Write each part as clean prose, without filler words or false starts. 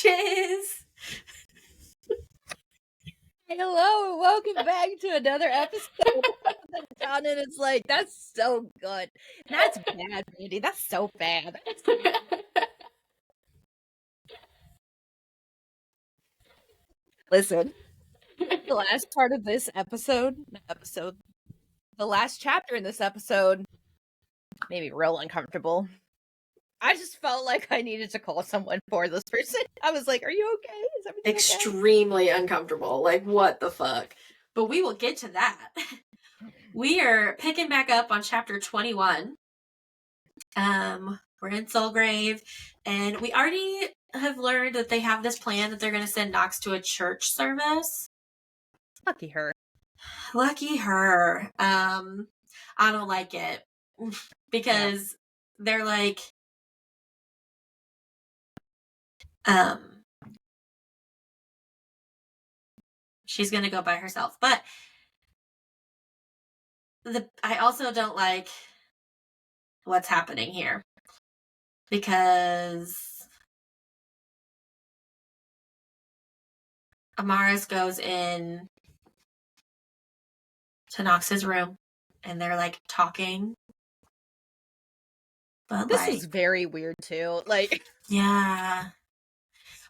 bitches. Hello, and welcome back to another episode of Down, and it's like, that's so good. That's bad, Mandy. That's so bad. Listen, the last part of this the last chapter in this episode made me real uncomfortable. I just felt like I needed to call someone for this person. I was like, are you okay? Is everything Extremely uncomfortable. Like, what the fuck? But we will get to that. We are picking back up on chapter 21. We're in Soulgrave, and we already have learned that they have this plan that they're going to send Nox to a church service. Lucky her. Lucky her. I don't like it because they're like, she's going to go by herself. But I also don't like what's happening here because Amaris goes in to Nox's room and they're like talking. But this is very weird too. Like, yeah.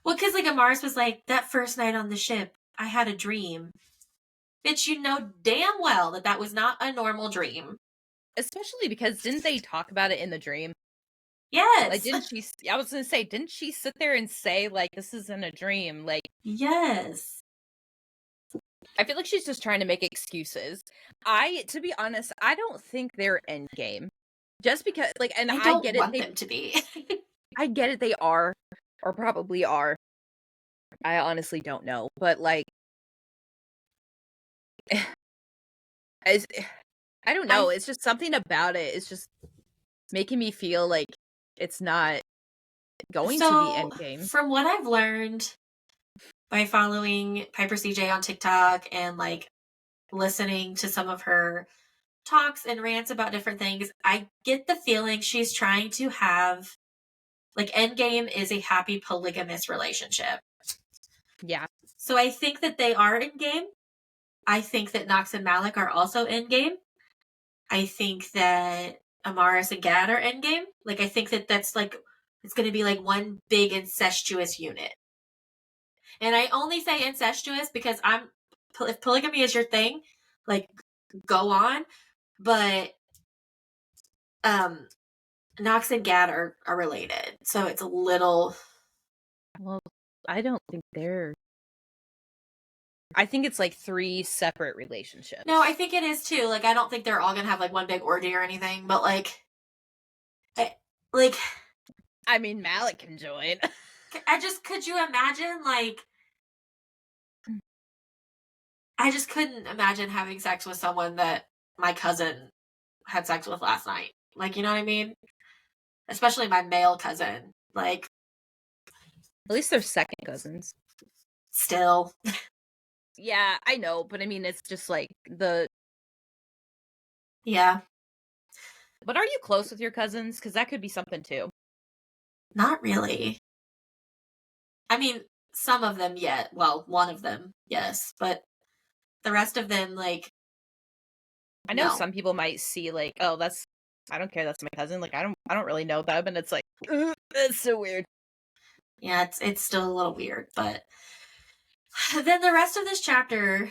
Well, because like Amaris was like, that first night on the ship, I had a dream. Bitch, you know damn well that was not a normal dream. Especially because didn't they talk about it in the dream? Yes. Like, didn't she? I was gonna say, didn't she sit there and say like, "This isn't a dream"? Like, yes. I feel like she's just trying to make excuses. To be honest, I don't think they're endgame. Just because, like, and I get want them to be. I get it. They are, or probably are. I honestly don't know, but like, I don't know. It's just something about it. It's just making me feel like it's not going to be endgame. From what I've learned by following Piper CJ on TikTok and like listening to some of her talks and rants about different things, I get the feeling she's trying to have like endgame is a happy polygamous relationship. Yeah. So I think that they are in game. I think that Nox and Malik are also in game. I think that Amaris and Gad are in game. Like, I think that that's like, it's going to be like one big incestuous unit. And I only say incestuous because if polygamy is your thing, like, go on. But, Nox and Gad are related. So it's a little. Well, I don't think they're. I think it's like 3 separate relationships. No, I think it is too. Like, I don't think they're all gonna have like one big orgy or anything, but like, I mean, Malik can join. could you imagine, like, I just couldn't imagine having sex with someone that my cousin had sex with last night. Like, you know what I mean? Especially my male cousin. Like, at least they're second cousins. Still. Yeah, I know, but I mean, it's just like Yeah. But are you close with your cousins? Because that could be something too. Not really. I mean, some of them, yeah. Well, one of them, yes. But the rest of them, like, I know some people might see like, oh, I don't care, that's my cousin. Like, I don't really know them, and it's like, that's so weird. Yeah, it's still a little weird, but then the rest of this chapter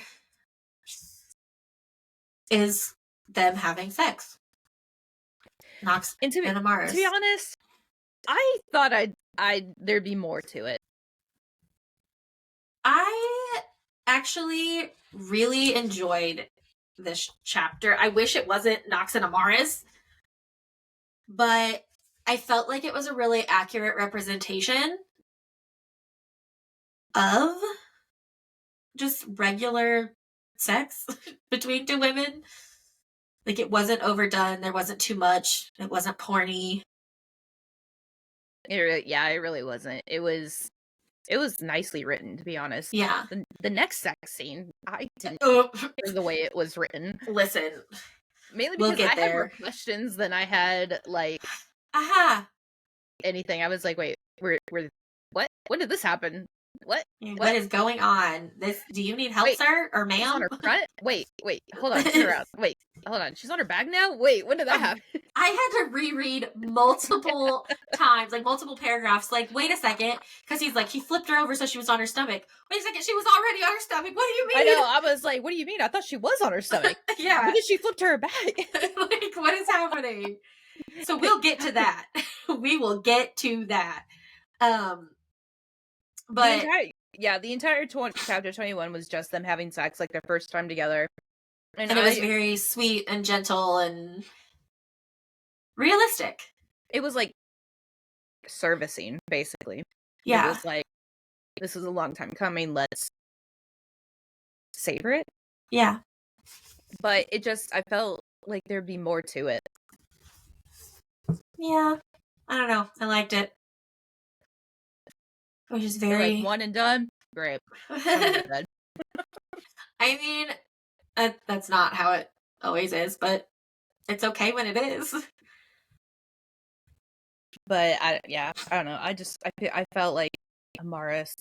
is them having sex. Nox and Amaris. To be honest, I thought there'd be more to it. I actually really enjoyed this chapter. I wish it wasn't Nox and Amaris, but I felt like it was a really accurate representation of just regular sex between 2 women. Like, it wasn't overdone. There wasn't too much. It wasn't porny. It really wasn't. It was nicely written, to be honest. Yeah. The next sex scene, I didn't like the way it was written. Listen. Mainly because I had more questions than I had, like, aha, anything. I was like, wait, were what? When did this happen? What? What is going on? Do you need help, Wait, sir or she's on ma'am? her front? Wait, hold on, turn around. Wait, hold on, she's on her bag now? Wait, when did that happen? I had to reread multiple times, like multiple paragraphs. Like, wait a second, because he's like, he flipped her over so she was on her stomach. Wait a second, she was already on her stomach. What do you I mean? know, I was like, what do you mean? I thought she was on her stomach. Yeah. Because she flipped her back. Like, what is happening? So we'll get to that. We will get to that. But the entire chapter 21 was just them having sex, like their first time together. And it was very sweet and gentle and realistic. It was like servicing, basically. Yeah. It was like, this is a long time coming, let's savor it. Yeah. But I felt like there'd be more to it. Yeah. I don't know. I liked it. Which is very... like, one and done? Great. I mean, that's not how it always is, but it's okay when it is. But I don't know. I felt like Amaris.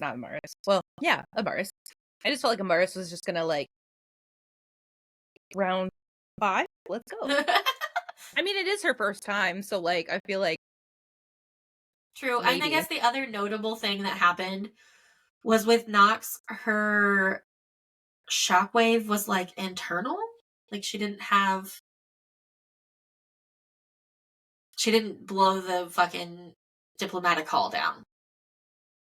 Well, yeah, Amaris. I just felt like Amaris was just gonna like round 5. Let's go. I mean, it is her first time, so like I feel like True. maybe. And I guess the other notable thing that happened was with Nox, her shockwave was like internal. Like she didn't blow the fucking diplomatic hall down.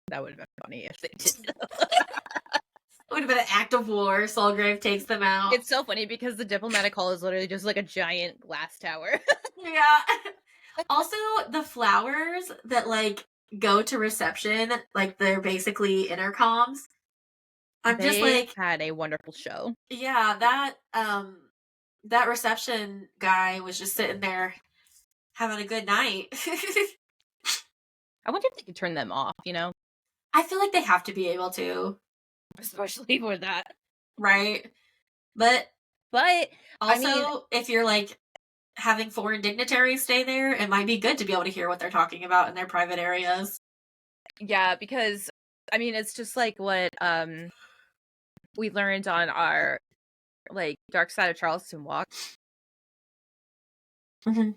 That would have been funny if they did. It would have been an act of war. Solgrave takes them out. It's so funny because the diplomatic hall is literally just like a giant glass tower. Yeah. Also, the flowers that like go to reception, like they're basically intercoms. They just like had a wonderful show. Yeah, that reception guy was just sitting there having a good night. I wonder if they could turn them off, you know? I feel like they have to be able to. Especially for that. Right? But also, I mean, if you're like having foreign dignitaries stay there, it might be good to be able to hear what they're talking about in their private areas. Yeah, because I mean, it's just like what we learned on our like Dark Side of Charleston walk. Mm-hmm.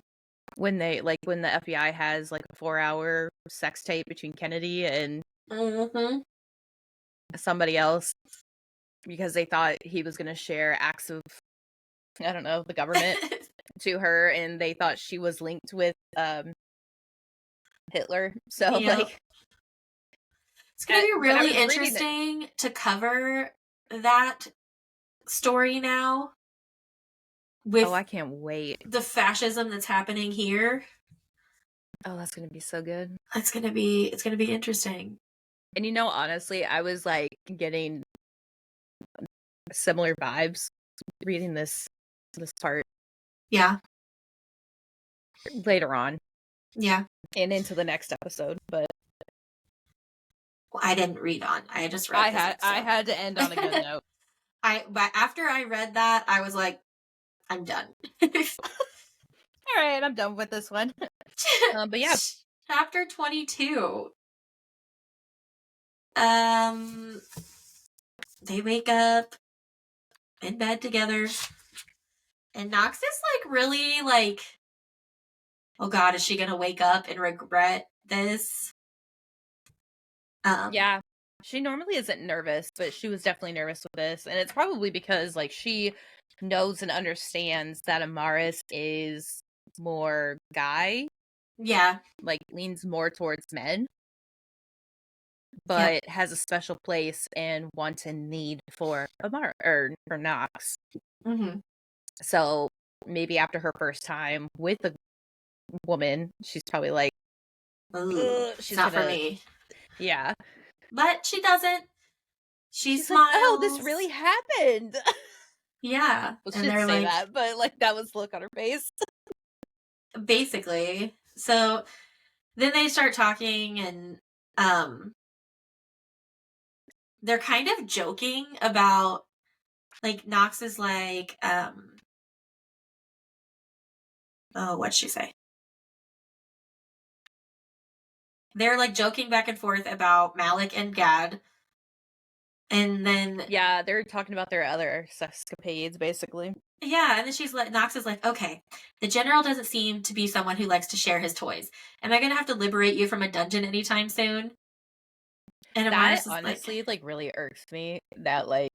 When the FBI has like a 4-hour sex tape between Kennedy and somebody else because they thought he was going to share acts of, I don't know, the government to her, and they thought she was linked with Hitler. So like, it's going to be really interesting to cover that story now. With I can't wait. The fascism that's happening here. Oh, that's going to be so good. It's going to be interesting. And you know, honestly, I was like getting similar vibes reading this part. Yeah. Later on. Yeah. And into the next episode, but well, I didn't read on. I just read I had to end on a good note. But after I read that, I was like, I'm done. All right, I'm done with this one. But yeah. Chapter 22. They wake up in bed together. And Nox is like really like, oh God, is she gonna wake up and regret this? Yeah. She normally isn't nervous, but she was definitely nervous with this. And it's probably because like she knows and understands that Amaris is more guy. Yeah. Like leans more towards men. But has a special place and want and need for for Nox. Mm-hmm. So maybe after her first time with a woman, she's probably like, she's not for me. Yeah. But she doesn't. She smiles. Like, oh, this really happened. Yeah. Well, she didn't say that, but like that was the look on her face. Basically. So then they start talking and they're kind of joking about like Nox is like oh, what'd she say? they're like joking back and forth about Malik and Gad. And then Yeah, they're talking about their other escapades, basically. yeah, and then she's like, Nox is like, okay, the general doesn't seem to be someone who likes to share his toys. Am I gonna have to liberate you from a dungeon anytime soon? And That Amaris is like, honestly, like, really irks me that, like,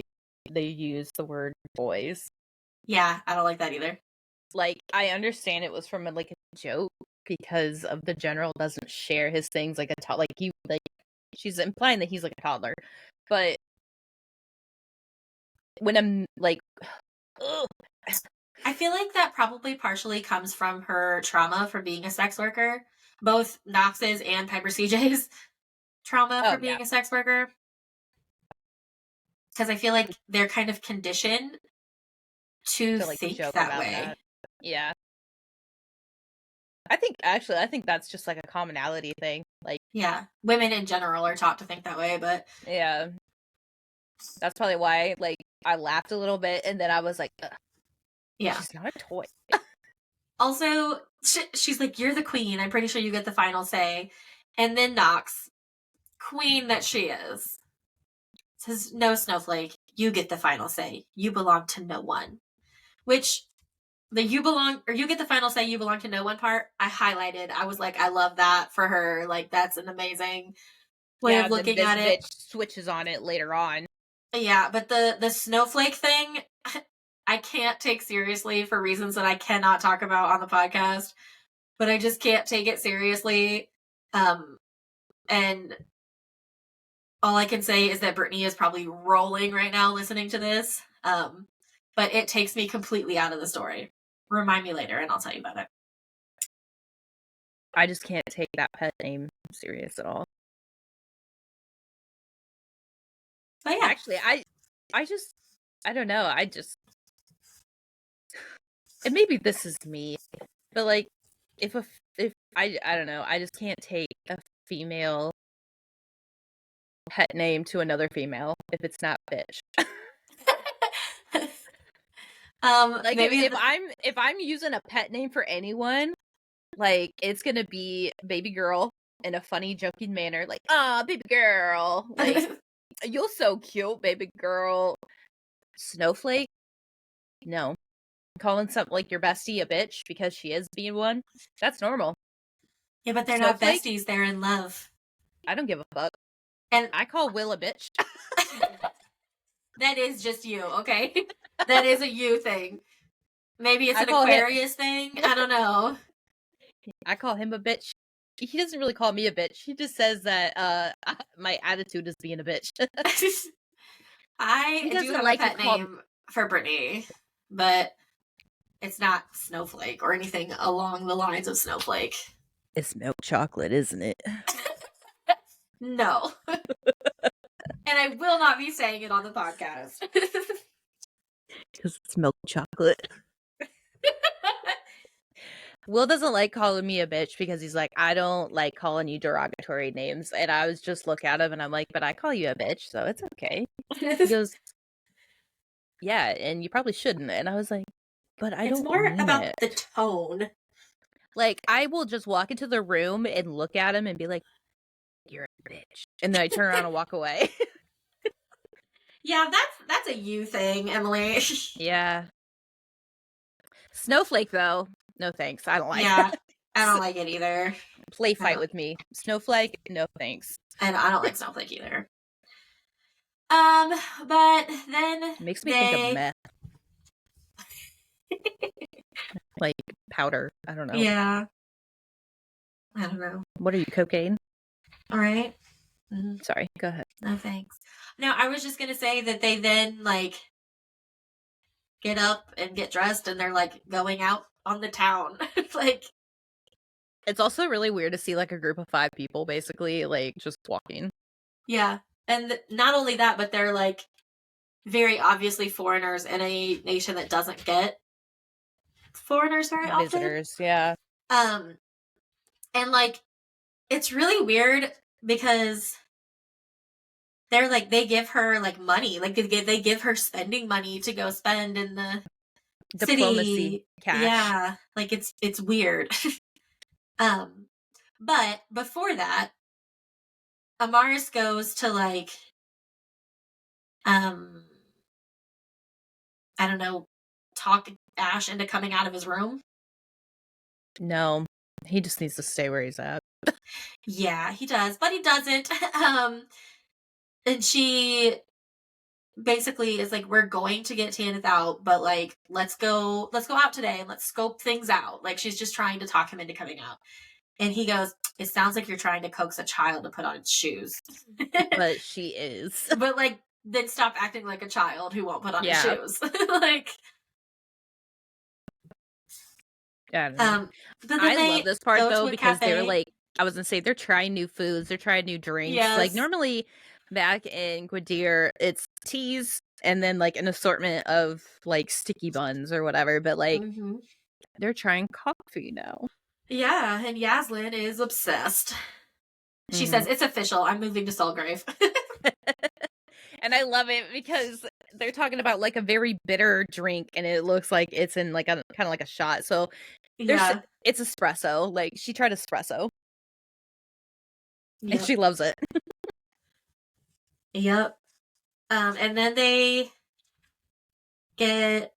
they use the word boys. yeah, I don't like that either. Like, I understand it was from like a joke because of the general doesn't share his things like a like you like she's implying that he's like a toddler, but when I'm like, ugh. I feel like that probably partially comes from her trauma for being a sex worker, both Nox's and Piper CJ's trauma Oh for yeah, being a sex worker. Because I feel like they're kind of conditioned to to like think joke that about way. that. Yeah, I think that's just like a commonality thing. Like, Yeah, women in general are taught to think that way, but yeah, that's probably why. Like, I laughed a little bit, and then I was like, ugh, yeah. she's not a toy. Also, she's like, "You're the queen. I'm pretty sure you get the final say." And then Nox, queen that she is, says, "No, Snowflake, you get the final say. You belong to no one." Which the "you belong" or "you get the final say, you belong to no one" part, I highlighted. I was like, I love that for her. Like, that's an amazing way Yeah, of and then looking this at it. bitch switches on it later on. Yeah, but the snowflake thing, I can't take seriously for reasons that I cannot talk about on the podcast. But I just can't take it seriously. And all I can say is that Brittany is probably rolling right now listening to this. But it takes me completely out of the story. Remind me later, and I'll tell you about it. I just can't take that pet name serious at all. But yeah, Actually, I don't know. And maybe this is me, but like, if I don't know, I just can't take a female pet name to another female if it's not bitch. Like, maybe if I'm using a pet name for anyone, like, it's gonna be baby girl in a funny, joking manner, like, ah, baby girl, like, you're so cute, baby girl. Snowflake? No. Calling something like your bestie a bitch because she is being one, that's normal. yeah, but they're not Snowflake? besties; they're in love. I don't give a fuck. And I call Will a bitch. that is just you, okay? That is a you thing. Maybe it's I an call him Aquarius thing. I don't know. I call him a bitch. He doesn't really call me a bitch. He just says that my attitude is being a bitch. I He do doesn't have a like to pet call me name for Brittany, but it's not Snowflake or anything along the lines of Snowflake. it's milk chocolate, isn't it? No. And I will not be saying it on the podcast. Because it's milk chocolate. Will doesn't like calling me a bitch because he's like, I don't like calling you derogatory names. And I was just look at him and I'm like, but I call you a bitch, so it's okay. He goes, yeah, and you probably shouldn't. And I was like, but I It's don't more mean about it. the tone. Like, I will just walk into the room and look at him and be like, you're a bitch. And then I turn around and walk away. Yeah, that's a you thing, Emily. Yeah. Snowflake, though, no thanks. I don't like Yeah, it. I don't like it either. Play fight with me. Snowflake, no thanks. And I don't like Snowflake either. Um, but then Makes me think of they, meth. Like powder. I don't know. yeah, I don't know. What are you, cocaine? All right. Sorry, go ahead. No thanks. No, I was just gonna say that they then like get up and get dressed and they're like going out on the town. Like, It's also really weird to see like a group of 5 people basically like just walking. yeah. And not only that, but they're like very obviously foreigners in a nation that doesn't get foreigners very often. Visitors, yeah. And like it's really weird because they're like they give her like money, like they give her spending money to go spend in the Diplomacy city. cash. Yeah, like it's weird. But before that, Amaris goes to like um I don't know, talk Ash into coming out of his room. No, he just needs to stay where he's at. Yeah, he does, but he doesn't. And she basically is like, we're going to get Tanith out, but like, let's go out today and let's scope things out. Like, she's just trying to talk him into coming out. And he goes, it sounds like you're trying to coax a child to put on its shoes. But she is. But like, then stop acting like a child who won't put on his Yeah. shoes. Like, I don't know. but then I they love this part go though to a because they're cafe. like, I was gonna say they're trying new foods, they're trying new drinks. Like Yes. normally back in Gwydir, it's teas and then like an assortment of like sticky buns or whatever. But like Mhm. they're trying coffee now. Yeah, and Yaslin is obsessed. She Mhm. says, it's official, I'm moving to Solgrave. And I love it because they're talking about like a very bitter drink and it looks like it's in like a kind of like a shot. So there's Yeah. it's espresso. Like she tried espresso and Yep. she loves it. Yep. And then they get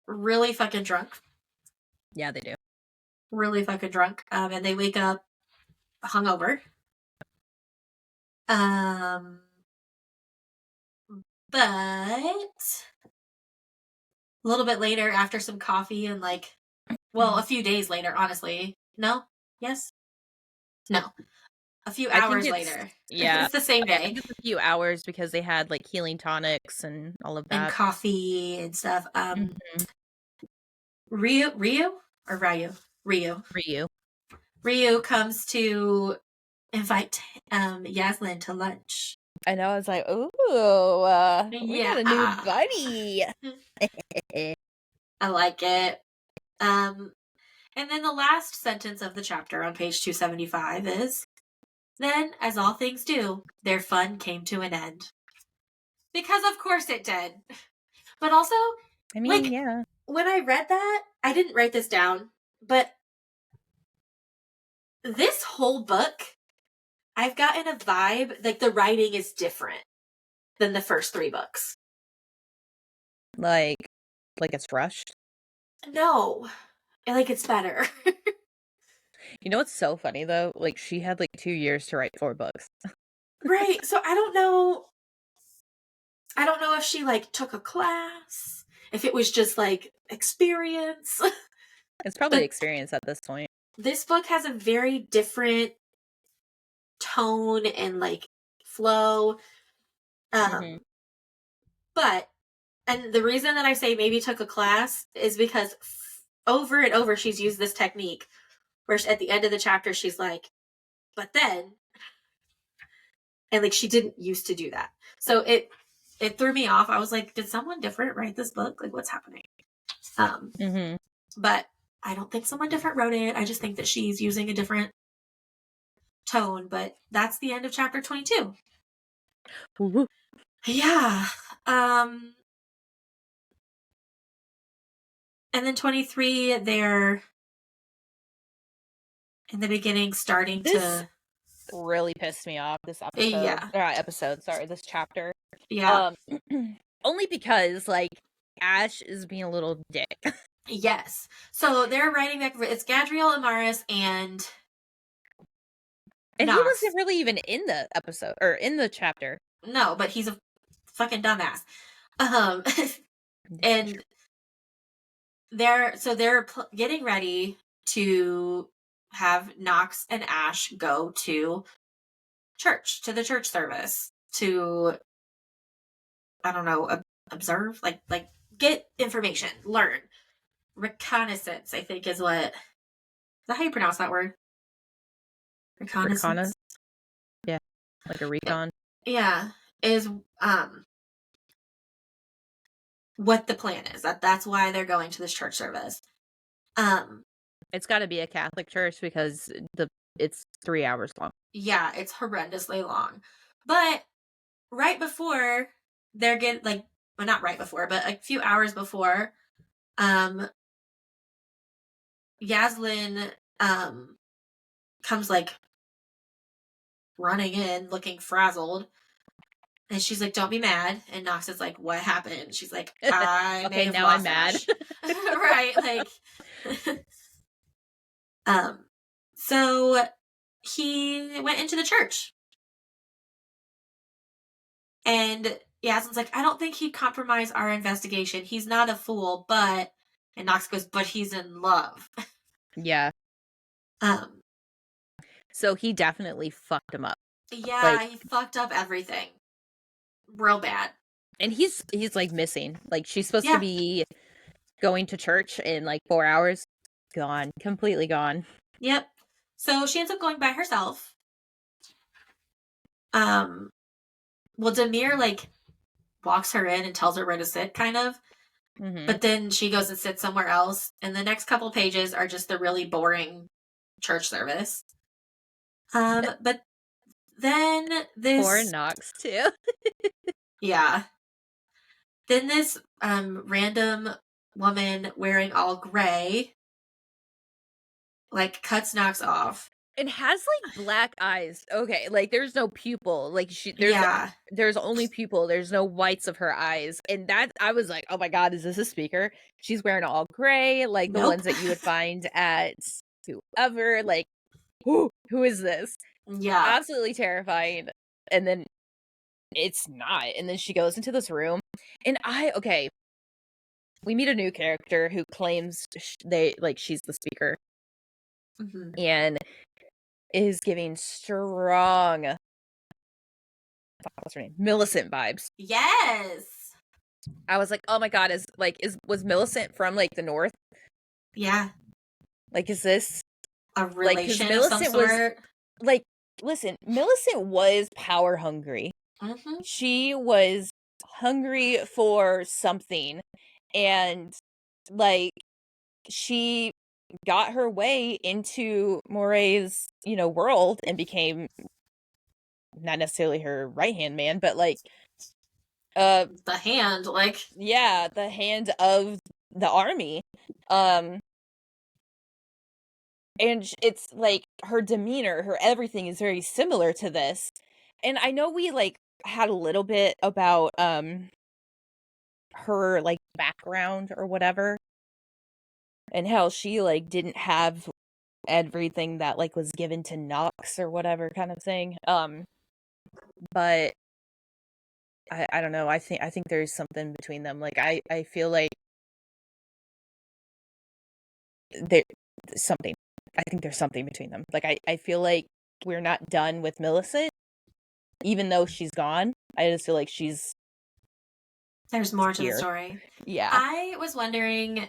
really fucking drunk. Yeah, they do. Really fucking drunk. And they wake up hungover. But a little bit later, after some coffee and like, well, a few days later, honestly. No? Yes? No. A few I think hours it's later. yeah. It's the same I day. think it's a few hours because they had like healing tonics and all of And that. coffee and stuff. Mhm. Ryu or Ryu? Ryu. Ryu comes to invite Yaslin to lunch. I know. I was like, ooh, we got a new Yeah. buddy. I like it. And then the last sentence of the chapter on page 275 is, then, as all things do, their fun came to an end. Because of course it did. But also, I mean, like, yeah. when I read that, I didn't write this down, but this whole book, I've gotten a vibe, like the writing is different than the first 3 books. Like it's rushed. No. Like, it's better. You know what's so funny though? Like she had like 2 years to write 4 books. Right. So I don't know if she like took a class, if it was just like experience. It's probably But experience at this point. this book has a very different tone and like flow. Mhm. But and the reason that I say maybe took a class is because over and over she's used this technique where at the end of the chapter she's like, but then, and like she didn't used to do that. So it threw me off. I was like, did someone different write this book? Like, what's happening? Mhm. But I don't think someone different wrote it. I just think that she's using a different tone. But that's the end of chapter 22. Woo-woo. Yeah. And then 23, they're in the beginning starting This to really pissed me off this episode. Sorry, this chapter. yeah. Only because like Ash is being a little dick. Yes. So they're writing back. It's Gadriel, Amaris, and And Nox. he wasn't really even in the episode or in the chapter. No, but he's a fucking dumbass. And they're getting ready to have Nox and Ash go to church, to the church service, to I don't know, observe, like get information, learn. Reconnaissance, I think is what, is that how you pronounce that word? Reconnaissance. Yeah. Like a recon. Yeah. Is what the plan is. That's why they're going to this church service. It's got to be a Catholic church because it's 3 hours long. Yeah, it's horrendously long. But right before they're getting well, not right before, but a few hours before, Yaslin comes like running in looking frazzled. And she's like, don't be mad. And Nox is like, what happened? She's like, I may Okay, have now I'm lost mad. Ash. Right? Like, um, so he went into the church. And Yasmin's like, I don't think he'd compromise our investigation. He's not a fool, but. And Nox goes, but he's in love. Yeah. Um, So he definitely fucked him up. yeah, Like, he fucked up everything. Real bad. and he's like missing. Like, she's supposed to Yeah. be going to church in like 4 hours. Gone. Completely gone. Yep. So she ends up going by herself. Well, Demir, like, walks her in and tells her where to sit, kind of. Mm-hmm. But then she goes and sits somewhere else. And the next couple pages are just the really boring church service. But then this. Poor Nox, too. Yeah. Then this random woman wearing all gray, like, cuts Nox off. And has like black eyes. Okay, like there's no pupil. Like Yeah. there's only pupil. There's no whites of her eyes. And that I was like, oh my god, is this a speaker? She's wearing all gray, like the Nope. ones that you would find at whoever. Like, who is this? Yeah. Absolutely terrifying. And then it's not. And then she goes into this room, and we meet a new character who claims she's the speaker, Mm-hmm. and is giving strong, what's her name, Millicent vibes. Yes. I was like, oh my god, was Millicent from like the north? Yeah. Like, is this a relation of some Millicent sort? Was like, listen, Millicent was power hungry. Mm-hmm. She was hungry for something, and like she got her way into Moray's, world and became not necessarily her right hand man, but like the hand, like, yeah, the hand of the army. And it's like her demeanor, her everything is very similar to this. And I know we like had a little bit about her like background or whatever, and how she like didn't have everything that like was given to Nox or whatever kind of thing. But I don't know. I think there's something between them. Like I feel like there's something. I think there's something between them. Like I feel like we're not done with Millicent, even though she's gone. I just feel like there's more here. to the story. Yeah. I was wondering,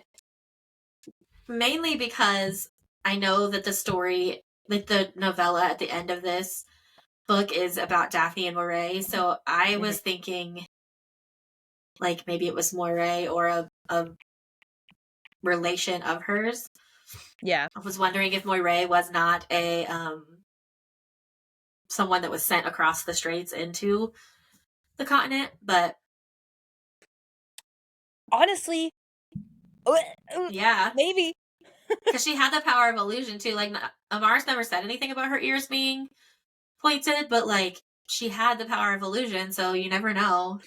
mainly because I know that the story, like the novella at the end of this book, is about Daphne and Moray. So I was thinking, like, maybe it was Moray or a relation of hers. Yeah. I was wondering if Moray was not a someone that was sent across the straits into the continent, but honestly, yeah, maybe. because she had the power of illusion too. Like, Amaris never said anything about her ears being pointed, but like, she had the power of illusion, so you never know.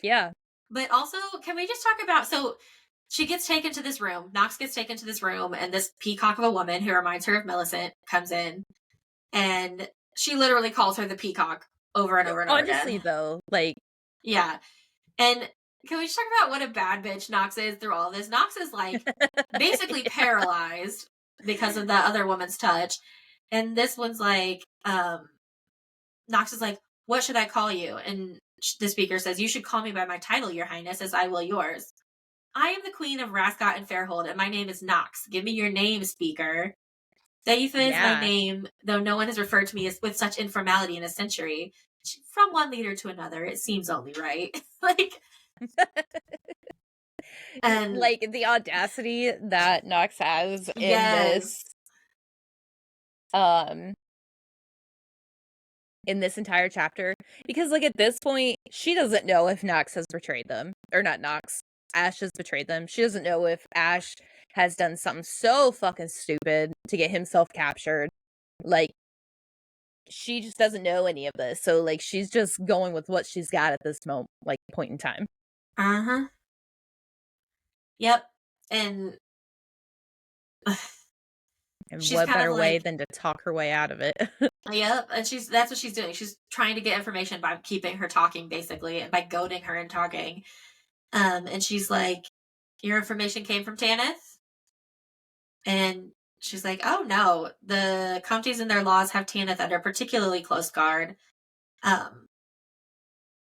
Yeah. But also, can we just talk about, so she gets taken to this room, Nox gets taken to this room, and this peacock of a woman who reminds her of Millicent comes in, and she literally calls her the peacock over and over and over again. Honestly, though, like, yeah. And can we just talk about what a bad bitch Nox is through all this? Nox is like basically paralyzed because of the other woman's touch. And this one's like, Nox is like, what should I call you? And the speaker says, you should call me by my title, your highness, as I will yours. I am the queen of Rascot and Fairhold, and my name is Nox. Give me your name, speaker. Thaifa is my name, though no one has referred to me as with such informality in a century. From one leader to another, it seems only right. Like, and like the audacity that Nox has yes. In this entire chapter, because like at this point she doesn't know if Nox has betrayed them, or not Nox, Ash has betrayed them. She doesn't know if Ash has done something so fucking stupid to get himself captured. Like, she just doesn't know any of this. So like she's just going with what she's got at this moment, like point in time. Uh-huh. Yep. And And she's what kind of better way like, than to talk her way out of it? yep, and that's what she's doing. She's trying to get information by keeping her talking, basically, and by goading her and talking. And she's like, "Your information came from Tanith?" And she's like, "Oh no, the counties and their laws have Tanith under particularly close guard." Um,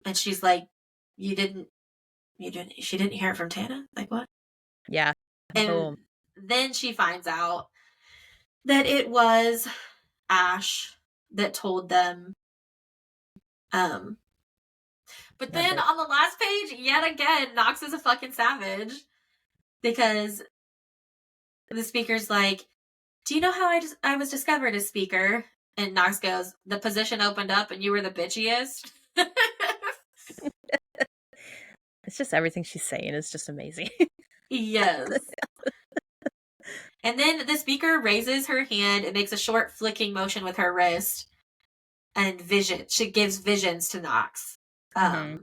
and she's like, She didn't hear it from Tanith? Like what?" Yeah. And Boom. then she finds out that it was Ash that told them. Um, but Yeah, then on the last page, yet again, Nox is a fucking savage because the speaker's like, "Do you know how I was discovered as speaker?" And Nox goes, "The position opened up and you were the bitchiest." it's just everything she's saying is just amazing. Yes. And then the speaker raises her hand and makes a short flicking motion with her wrist, and she gives visions to Nox. Mm-hmm.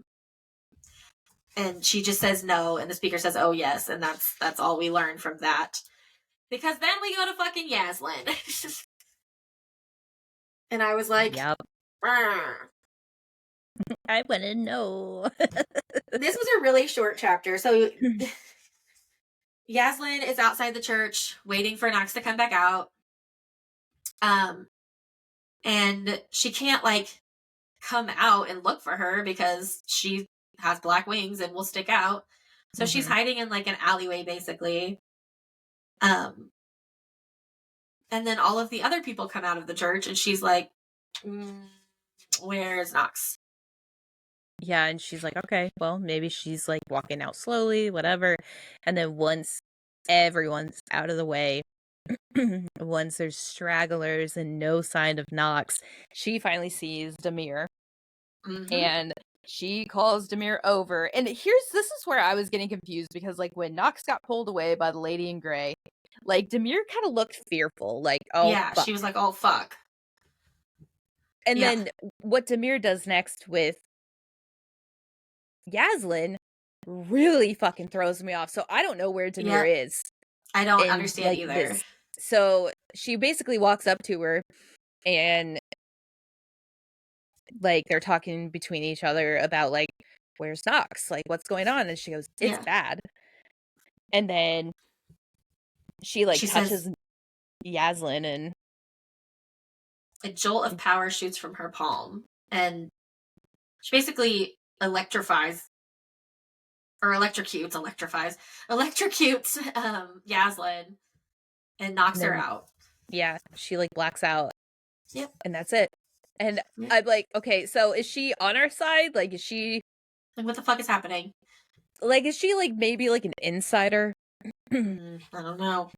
And she just says no, and the speaker says, "Oh yes," and that's all we learn from that. Because then we go to fucking Yaslin. And I was like, Yep. "Brr." I want to know. This was a really short chapter. So Yaslin is outside the church waiting for Nox to come back out. And she can't like come out and look for her because she has black wings and will stick out. So she's hiding in like an alleyway basically. And then all of the other people come out of the church and she's like, "Where's Nox?" Yeah, and she's like, okay, well, maybe she's like walking out slowly, whatever. And then once everyone's out of the way, once there's stragglers and no sign of Nox, she finally sees Demir. And she calls Demir over. And this is where I was getting confused because like when Nox got pulled away by the lady in gray, like Demir kind of looked fearful, like, oh Yeah, fuck. she was like, "Oh fuck." And Yeah. then what Demir does next with Yaslin really fucking throws me off. So I don't know where Demir is I don't in understand like either. this. So she basically walks up to her and like they're talking between each other about like where's Nox? Like what's going on? And she goes, "It's bad." And then she like touches says, Yaslin and "A jolt of power shoots from her palm." And she basically electrifies Yaslin and knocks her out. Yeah, she like blacks out. Yep. And that's it. And I'm like, okay, so is she on our side? Like is she like what the fuck is happening? Like is she like maybe like an insider? I don't know.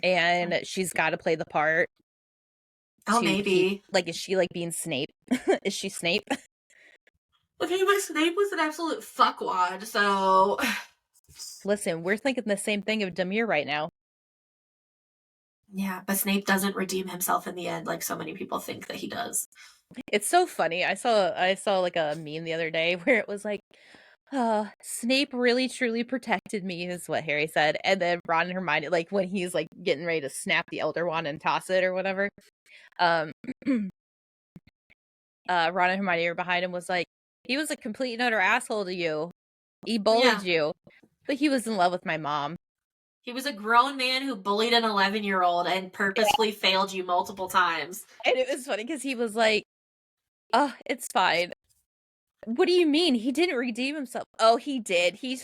And she's got to play the part. Oh, maybe. Like is she like being Snape? Is she Snape? Okay, but Snape was an absolute fuckwad, so Listen, we're thinking the same thing of Demir right now. yeah, but Snape doesn't redeem himself in the end like so many people think that he does. It's so funny. I saw like a meme the other day where it was like, Snape really truly protected me is what Harry said. And then Ron and Hermione, like when he's like getting ready to snap the Elder Wand and toss it or whatever, Ron and Hermione are behind him was like, he was a complete and utter asshole to you. He bullied you. But he was in love with my mom. He was a grown man who bullied an 11-year-old and purposefully failed you multiple times. And it was funny because he was like, "Oh, it's fine." What do you mean? He didn't redeem himself. Oh, he did. He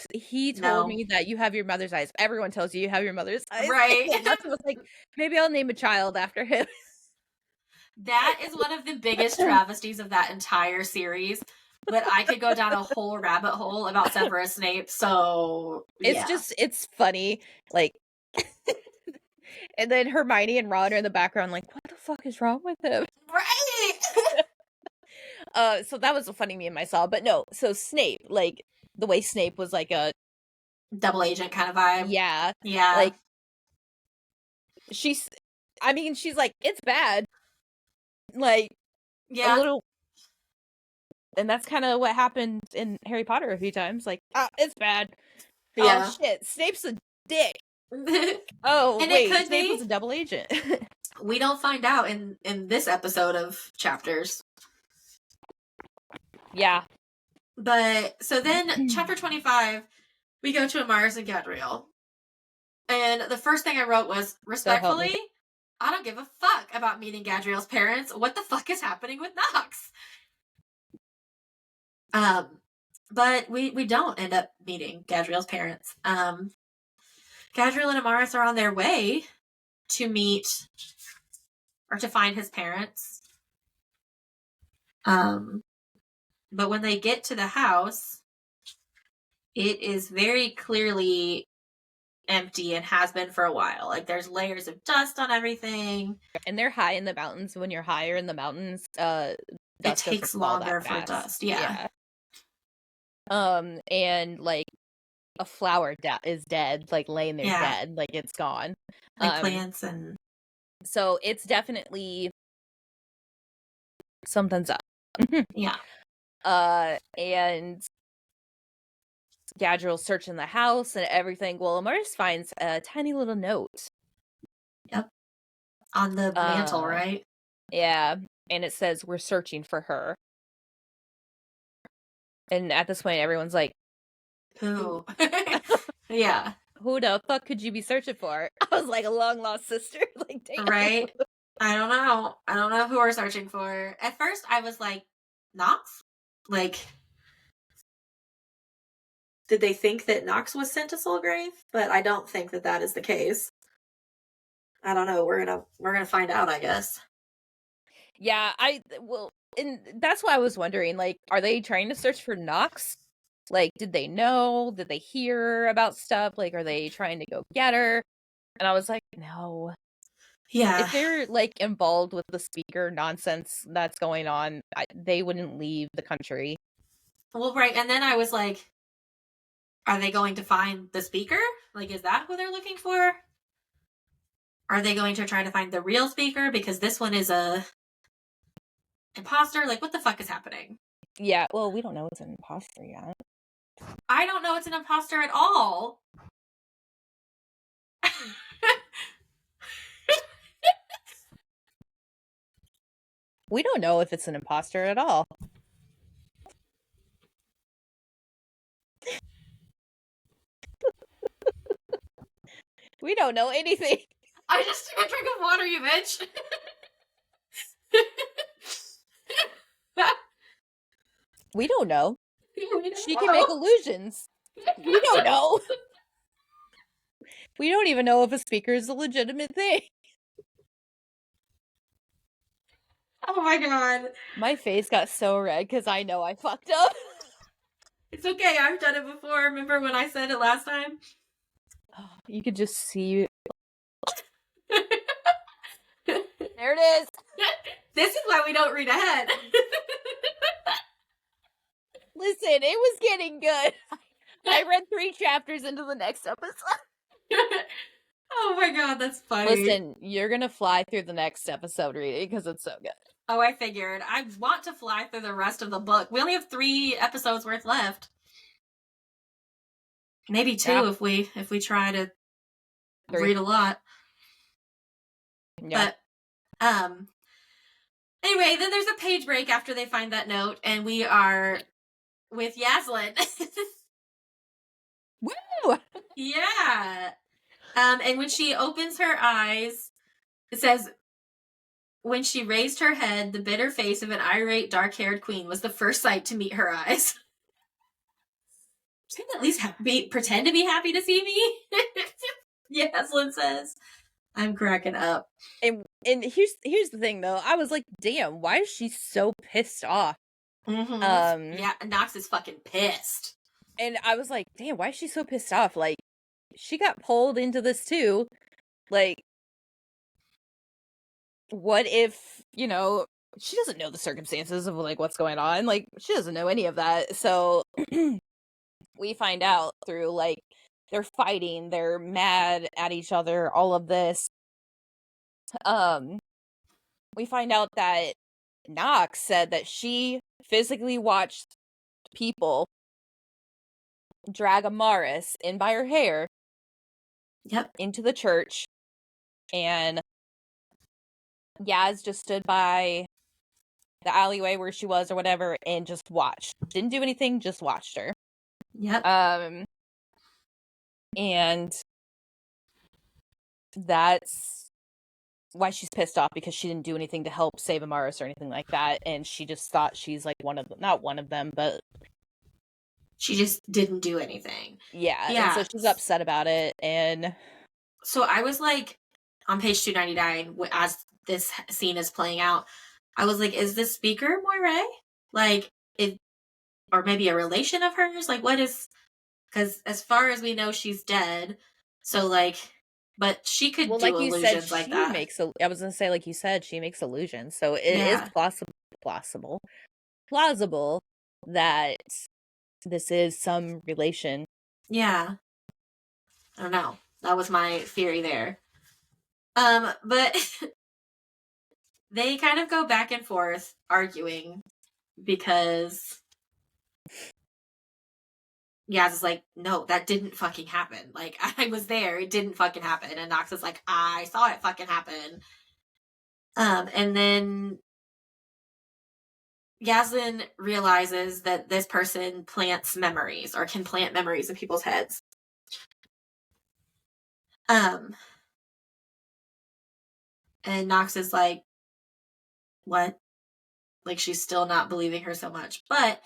told me that you have your mother's eyes. Everyone tells you have your mother's eyes. Right. I was like, maybe I'll name a child after him. That is one of the biggest travesties of that entire series. But I could go down a whole rabbit hole about Severus Snape, so it's funny. Like and then Hermione and Ron are in the background like, what the fuck is wrong with him? Right. So that was a funny meme I saw. But no, so Snape, like the way Snape was like a double agent kind of vibe. Yeah. Yeah. Like she's like, it's bad. Like, a Yeah. little. And that's kind of what happened in Harry Potter a few times. Like, it's bad. Oh, Yeah. shit. Snape's a dick. And Oh, it wait. could Snape be. was a double agent. We don't find out in this episode of chapters. Yeah. But so then chapter 25, we go to Amaris and Gadriel. And the first thing I wrote was, respectfully, I don't give a fuck about meeting Gadriel's parents. What the fuck is happening with Nox? But we don't end up meeting Gadriel's parents. Gadriel and Amaris are on their way to meet or to find his parents. But when they get to the house, it is very clearly empty and has been for a while. Like, there's layers of dust on everything. And they're high in the mountains. When you're higher in the mountains, it takes longer for fast. dust. Yeah. And like a flower is dead, like laying there dead, like it's gone. Like plants and. So it's definitely something's up. Yeah. And Gadriel's searching the house and everything. Well, Amaris finds a tiny little note. Yep. On the mantle, right? Yeah. And it says, "We're searching for her." And at this point, everyone's like, who? Yeah. Who the fuck could you be searching for? I was like, a long lost sister. Like, damn. Right? I don't know who we're searching for. At first, I was like, Nox? Like, did they think that Nox was sent to Soulgrave? But I don't think that is the case. I don't know. We're gonna find out, I guess. Yeah, and that's why I was wondering, like, are they trying to search for Nox? Like, did they know? Did they hear about stuff? Like, are they trying to go get her? And I was like, no. Yeah. If they're, like, involved with the speaker nonsense that's going on, they wouldn't leave the country. Well, right. And then I was like, are they going to find the speaker? Like, is that who they're looking for? Are they going to try to find the real speaker? Because this one is a imposter. Like, what the fuck is happening? Yeah, well, we don't know it's an imposter yet. I don't know it's an imposter at all. We don't know if it's an imposter at all. We don't know anything. I just took a drink of water, you bitch. We don't know. She can make illusions. We don't know. We don't even know if a speaker is a legitimate thing. Oh my god. My face got so red because I know I fucked up. It's okay, I've done it before. Remember when I said it last time? Oh, you could just see. There it is. This is why we don't read ahead. Listen, it was getting good. I read 3 chapters into the next episode. Oh my god, that's funny. Listen, you're gonna fly through the next episode reading because it's so good. Oh, I figured. I want to fly through the rest of the book. We only have 3 episodes worth left. Maybe 2 if we try to 3. read a lot. Yeah. But anyway, then there's a page break after they find that note, and we are with Yaslin. Woo! Yeah. And when she opens her eyes, it says, when she raised her head, the bitter face of an irate, dark-haired queen was the first sight to meet her eyes. She can at least pretend to be happy to see me. Yaslin says. I'm cracking up. And here's the thing, though. I was like, damn, why is she so pissed off? Mm-hmm. Yeah, Nox is fucking pissed. And I was like, damn, why is she so pissed off? Like, she got pulled into this too. Like, what if, she doesn't know the circumstances of, like, what's going on. Like, she doesn't know any of that. So, we find out through, like, they're fighting, they're mad at each other, all of this. We find out that Knox said that she physically watched people drag Amaris in by her hair into the church, and Yaz just stood by the alleyway where she was or whatever and just watched. Didn't do anything, just watched her. And that's why she's pissed off, because she didn't do anything to help save Amaris or anything like that, and she just thought she's like one of them, not one of them, but she just didn't do anything. Yeah. And so she's upset about it. And so I was like, on page 299, as this scene is playing out, I was like, is this speaker Moirae? Like, or maybe a relation of hers? Like, what is, because as far as we know, she's dead. So, like, but she could do illusions like that. I was going to say, like you said, she makes illusions. So it is plausible that this is some relation. Yeah. I don't know. That was my theory there. But they kind of go back and forth arguing because Yaz is like, no, that didn't fucking happen. Like, I was there. It didn't fucking happen. And Nox is like, I saw it fucking happen. And then Yaslin realizes that this person plants memories, or can plant memories in people's heads. And Nox is like, what? Like, she's still not believing her so much. But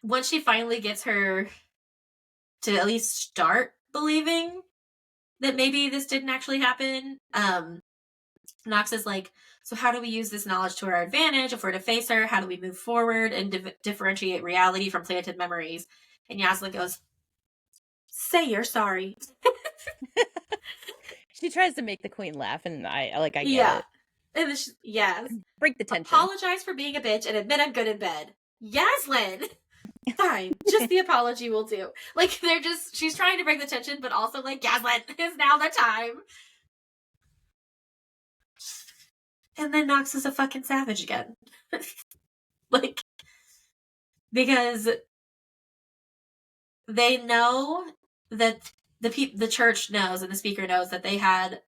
once she finally gets her to at least start believing that maybe this didn't actually happen, Nox is like, so how do we use this knowledge to our advantage? If we're to face her, how do we move forward and differentiate reality from planted memories? And Yaslin goes, say you're sorry. She tries to make the queen laugh, and I get it. And then yes. Break the tension. Apologize for being a bitch and admit I'm good in bed. Yaslin! Fine. Just the apology will do. Like, she's trying to break the tension, but also like, Yaslin, is now the time. And then Nox is a fucking savage again. Like, because they know that the church knows, and the speaker knows, that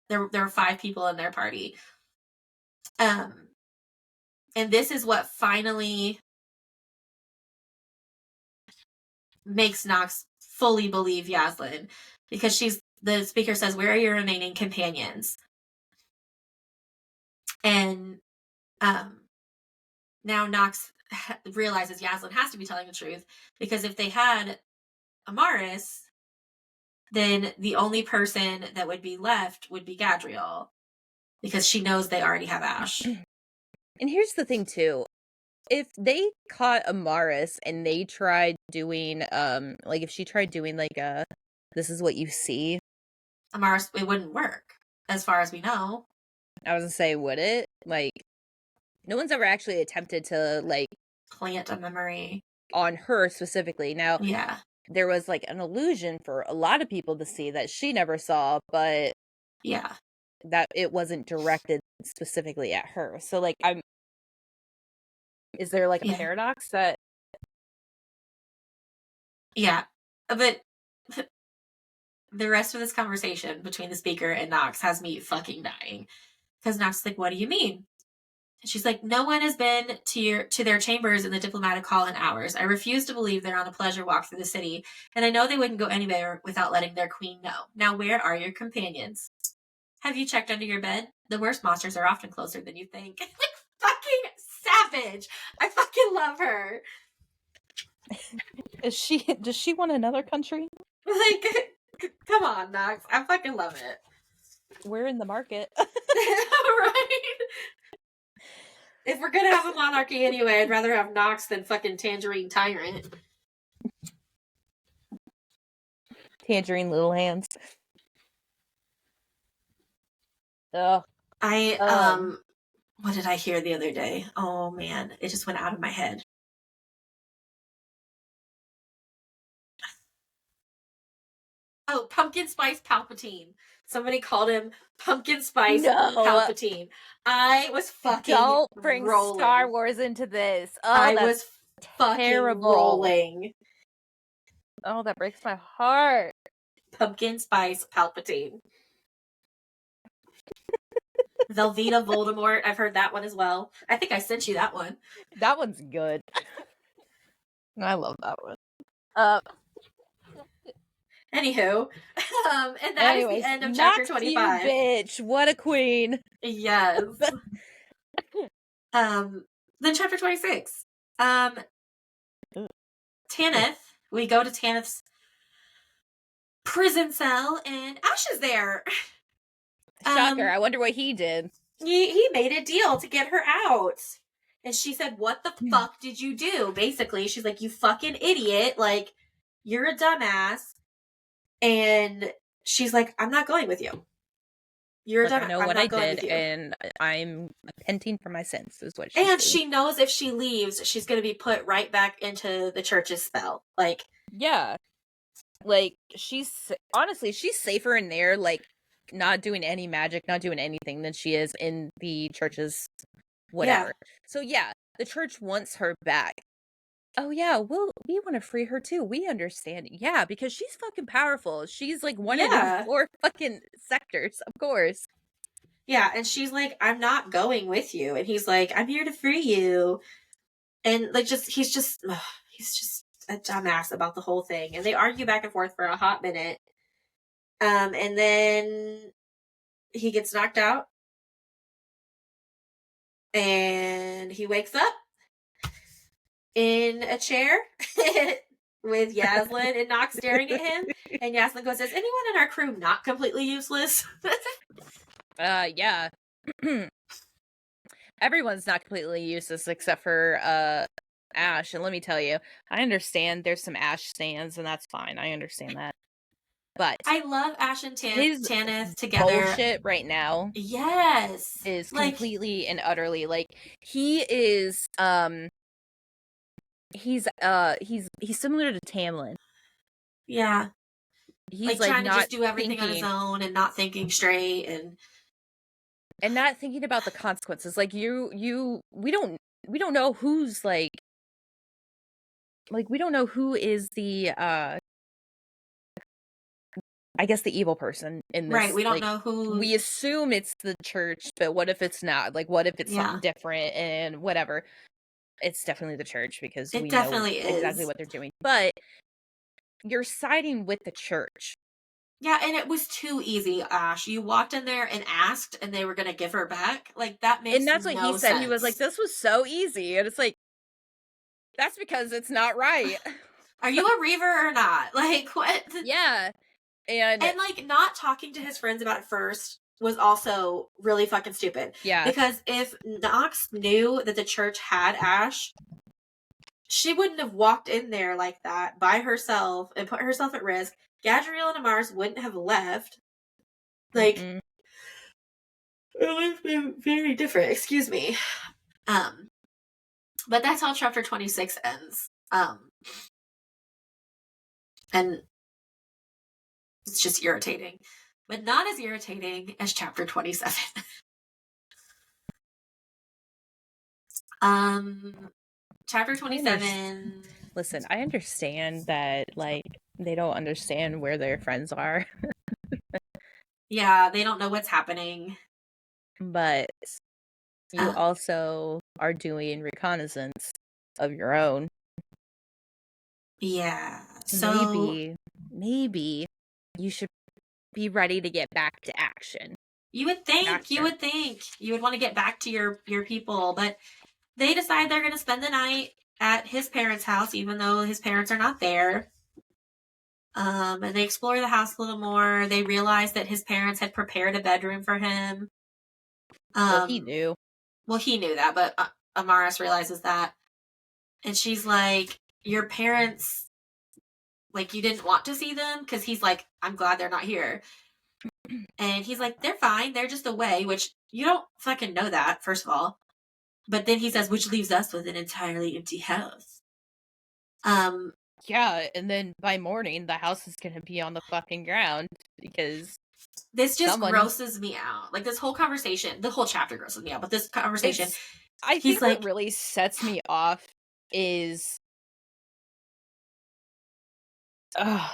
there were 5 people in their party. And this is what finally makes Nox fully believe Yaslin, because the speaker says, where are your remaining companions? And now Nox realizes Yaslin has to be telling the truth, because if they had Amaris, then the only person that would be left would be Gadriel, because she knows they already have Ash. And here's the thing too. If they caught Amaris and they tried doing, like if she tried doing like this is what you see, Amaris, it wouldn't work, as far as we know. I was gonna say, would it? Like, no one's ever actually attempted to like plant a memory on her specifically. Now, yeah, there was like an illusion for a lot of people to see that she never saw, but yeah, that it wasn't directed specifically at her. So like, is there like a paradox that? Yeah, but the rest of this conversation between the speaker and Nox has me fucking dying, because Nox is like, what do you mean? And she's like, no one has been to their chambers in the diplomatic hall in hours. I refuse to believe they're on a pleasure walk through the city, and I know they wouldn't go anywhere without letting their queen know. Now, where are your companions? Have you checked under your bed? The worst monsters are often closer than you think. Fucking savage. I fucking love her. Does she want another country? Like, come on, Nox. I fucking love it. We're in the market. Right? If we're gonna have a monarchy anyway, I'd rather have Nox than fucking Tangerine Tyrant. Tangerine Little Hands. Ugh. What did I hear the other day? Oh man, it just went out of my head. Oh, Pumpkin Spice Palpatine. Somebody called him Pumpkin Spice No. Palpatine. I was fucking Don't bring rolling. Star Wars into this. Oh, I that's was fucking terrible. rolling. Oh, that breaks my heart. Pumpkin Spice Palpatine. Velveeta Voldemort. I've heard that one as well. I think I sent you that one. That one's good. I love that one. Anywho, and that is the end of chapter 25. You, bitch. What a queen. Yes. Then chapter 26. Tanith. We go to Tanith's prison cell, and Ash is there. Shocker. I wonder what he did. He made a deal to get her out. And she said, "What the fuck did you do?" Basically, she's like, "You fucking idiot. Like, you're a dumbass." And she's like, "I'm not going with you. You're a dumbass. I know what I did, and I'm repenting for my sins," is what she said. And she knows if she leaves, she's going to be put right back into the church's spell. Like, yeah. Like, she's safer in there, like, not doing any magic, not doing anything than she is in the church's whatever. Yeah. So yeah, the church wants her back. Oh yeah, we want to free her too. We understand. Yeah, because she's fucking powerful. She's like one of the 4 fucking sectors, of course. Yeah, and she's like, "I'm not going with you." And he's like, "I'm here to free you." And like, he's just a dumbass about the whole thing. And they argue back and forth for a hot minute. And then he gets knocked out. And he wakes up in a chair with Yaslin and Nox staring at him. And Yaslin goes, "Is anyone in our crew not completely useless?" Yeah. Everyone's not completely useless except for Ash. And let me tell you, I understand there's some Ash stands, and that's fine. I understand that. But I love Ash and Tanith together. Bullshit right now. Yes. Is completely and utterly like he is he's similar to Tamlin. Yeah. He's like trying to just do everything on his own and not thinking straight and not thinking about the consequences. Like we don't know who's like we don't know who is the I guess the evil person in this. Right, we don't know who. We assume it's the church, but what if it's not? Like, what if it's something different and whatever? It's definitely the church because we know exactly what they're doing. But you're siding with the church. Yeah, and it was too easy, Ash. You walked in there and asked, and they were going to give her back. Like, that makes no sense. And that's what he said. He was like, "This was so easy." And it's like, that's because it's not right. Are you a Reaver or not? Like, what? Yeah. And like, not talking to his friends about it first was also really fucking stupid. Yeah. Because if Nox knew that the church had Ash, she wouldn't have walked in there like that by herself and put herself at risk. Gadriel and Amaris wouldn't have left. Like, it would have been very different. Excuse me. But that's how chapter 26 ends. And it's just irritating. But not as irritating as chapter 27. Chapter 27. Listen, I understand that, like, they don't understand where their friends are. Yeah, they don't know what's happening. But you also are doing reconnaissance of your own. Yeah. So maybe you should be ready to get back to action. You would think. You would want to get back to your people, but they decide they're going to spend the night at his parents' house, even though his parents are not there. And they explore the house a little more. They realize that his parents had prepared a bedroom for him. Well, he knew. Well, he knew that, but Amaris realizes that. And she's like, "Your parents, like, you didn't want to see them?" Because he's like, "I'm glad they're not here." And he's like, "They're fine. They're just away," which you don't fucking know that, first of all. But then he says, "Which leaves us with an entirely empty house." Yeah, and then by morning, the house is gonna be on the fucking ground because This just someone grosses me out. Like, this whole conversation, the whole chapter grosses me out, but this conversation, it's I he's think what like, really sets me off is ugh,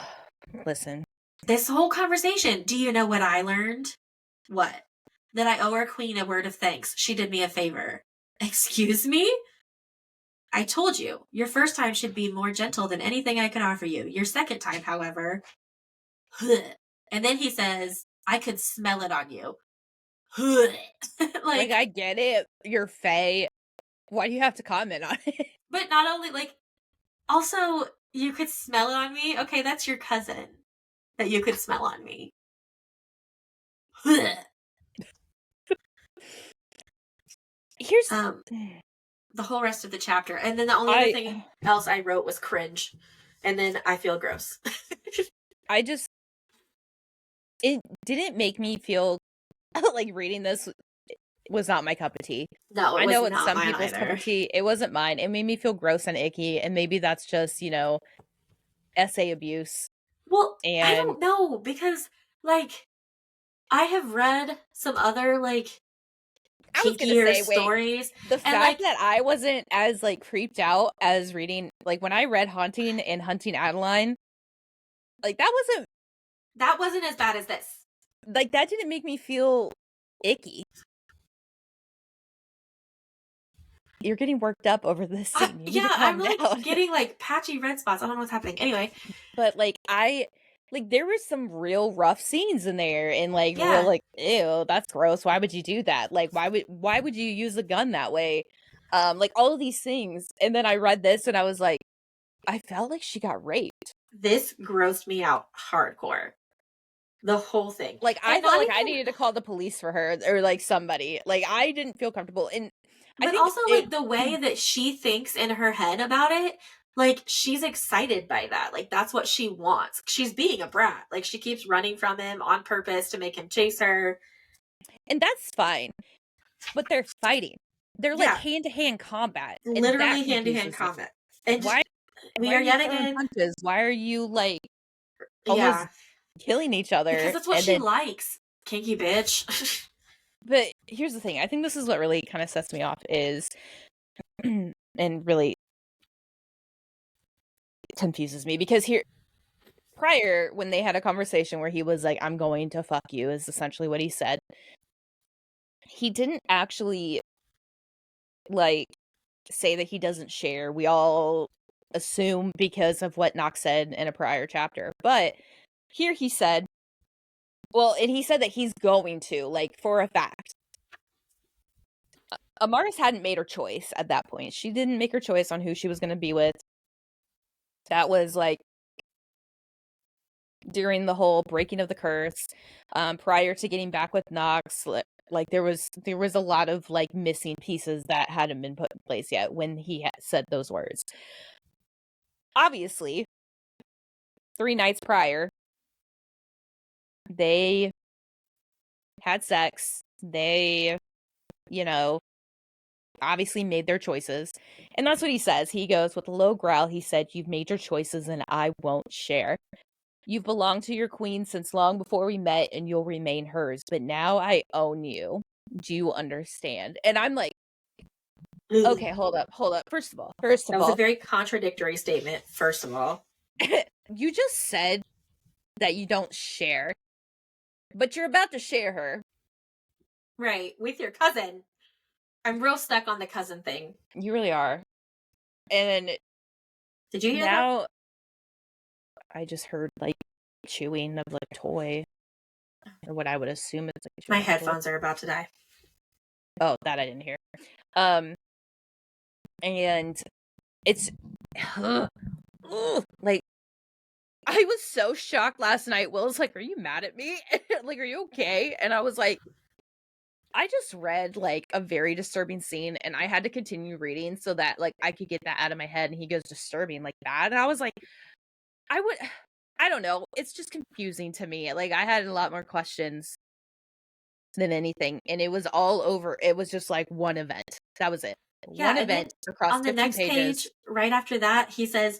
listen. this whole conversation, do you know what I learned? What? That I owe our queen a word of thanks. She did me a favor. Excuse me? I told you, your first time should be more gentle than anything I could offer you. Your second time, however, and then he says, I could smell it on you. Like Like, I get it, you're Faye. Why do you have to comment on it? but not only, like, also, you could smell it on me. Okay, that's your cousin that you could smell on me. Here's um, the whole rest of the chapter. And then the only other thing else I wrote was cringe. And then I feel gross. I just it didn't make me feel like reading this was not my cup of tea. No, it I was know it's not some mine people's cup either. of tea. It wasn't mine. It made me feel gross and icky, and maybe that's just, essay abuse. Well, I And don't know because, like, I have read some other, like, I was gonna kinkier say, wait, stories. the And, fact like, that I wasn't as like creeped out as reading like when I read Haunting and Hunting Adeline, like that wasn't as bad as this. that didn't make me feel icky. You're getting worked up over this scene. You need to I'm, calm like, down. getting, like, patchy red spots. I don't know what's happening. Anyway. But there was some real rough scenes in there and like real Yeah. like ew, that's gross. Why would you do that? Like why would you use a gun that way? Like all of these things. And then I read this and I was like, I felt like she got raped. This grossed me out hardcore. The whole thing. Like I And felt not like I even, needed to call the police for her or like somebody. Like I didn't feel comfortable. And I but think also, it like, the way that she thinks in her head about it, like, she's excited by that. Like, that's what she wants. She's being a brat. Like, she keeps running from him on purpose to make him chase her. and that's fine. But they're fighting. They're like Yeah, hand-to-hand combat. And that literally hand-to-hand confuses me. combat. And just, Why we are are you yet throwing again, punches? Why are you like almost yeah, killing each because other? that's what And she then likes. Kinky bitch. but here's the thing. I think this is what really kind of sets me off is and really confuses me because here prior when they had a conversation where he was like I'm going to fuck you is essentially what he said. He didn't actually like say that he doesn't share. We all assume because of what Knox said in a prior chapter. But here he said, well, and he said that he's going to, like, for a fact. Amaris hadn't made her choice at that point. She didn't make her choice on who she was going to be with. That was, like, during the whole breaking of the curse, prior to getting back with Knox. Like, there was a lot of, like, missing pieces that hadn't been put in place yet when he had said those words. Obviously, 3 nights prior, they had sex. They, obviously made their choices. And that's what he says. He goes with a low growl. He said, "You've made your choices and I won't share. You've belonged to your queen since long before we met and you'll remain hers. But now I own you. Do you understand?" And I'm like, okay, hold up. First of all, That was a very contradictory statement, first of all. you just said that you don't share, but you're about to share her. Right, with your cousin. I'm real stuck on the cousin thing. You really are. And did you hear now, that? I just heard like chewing of like toy, or what I would assume it's like. My headphones are about to die. Oh, that I didn't hear. And it's like I was so shocked last night. Will was like, "Are you mad at me? Like, are you okay?" And I was like, I just read like a very disturbing scene and I had to continue reading so that like I could get that out of my head. And he goes disturbing like that. And I was like, I don't know. It's just confusing to me. Like I had a lot more questions than anything. And it was all over. It was just like one event. That was it. Yeah, one event across on the 15 next pages. page, right after that, he says,